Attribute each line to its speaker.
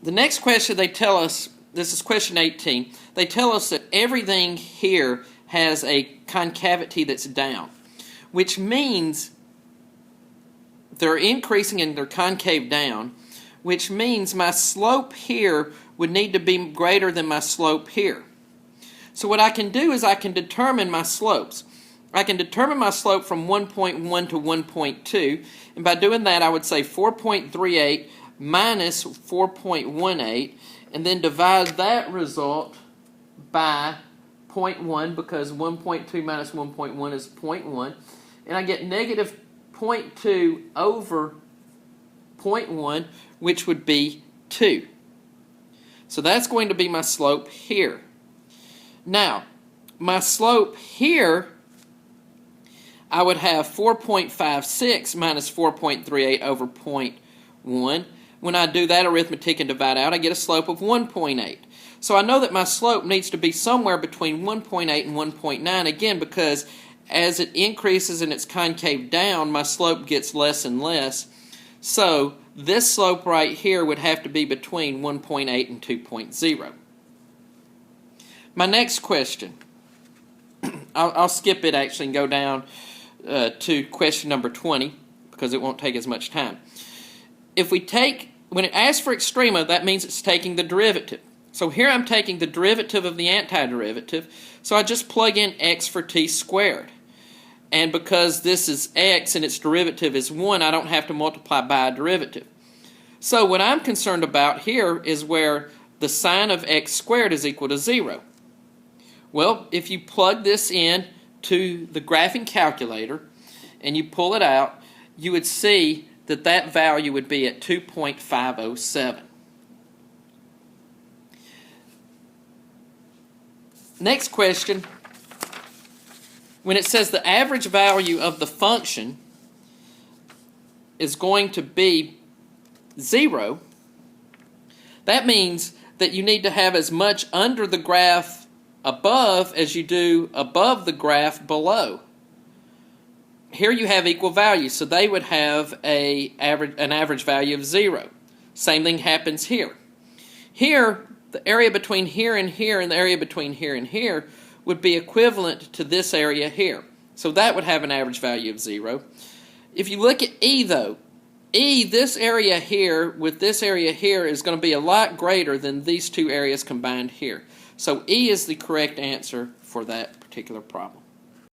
Speaker 1: The next question they tell us, this is question 18, they tell us that everything here has a concavity that's down, which means they're increasing and they're concave down, which means my slope here would need to be greater than my slope here. So what I can do is I can determine my slopes. I can determine my slope from 1.1 to 1.2, and by doing that I would say 4.38 minus 4.18, and then divide that result by 0.1, because 1.2 minus 1.1 is 0.1, and I get negative 0.2 over 0.1, which would be 2. So that's going to be my slope here. Now, my slope here, I would have 4.56 minus 4.38 over 0.1. When I do that arithmetic and divide out, I get a slope of 1.8. So I know that my slope needs to be somewhere between 1.8 and 1.9, again, because as it increases and it's concave down, my slope gets less and less. So this slope right here would have to be between 1.8 and 2.0. My next question, I'll skip it actually and go down to question number 20 because it won't take as much time. If we take, when it asks for extrema, that means it's taking the derivative. So here I'm taking the derivative of the antiderivative, so I just plug in x for t squared. And because this is x and its derivative is 1, I don't have to multiply by a derivative. So what I'm concerned about here is where the sine of x squared is equal to 0. Well, if you plug this in to the graphing calculator and you pull it out, you would see that that value would be at 2.507. Next question, when it says the average value of the function is going to be 0, that means that you need to have as much under the graph above as you do above the graph below. Here you have equal values, so they would have an average value of 0. Same thing happens here. Here, the area between here and here and the area between here and here would be equivalent to this area here. So that would have an average value of 0. If you look at E though, E, this area here with this area here is going to be a lot greater than these two areas combined here. So E is the correct answer for that particular problem.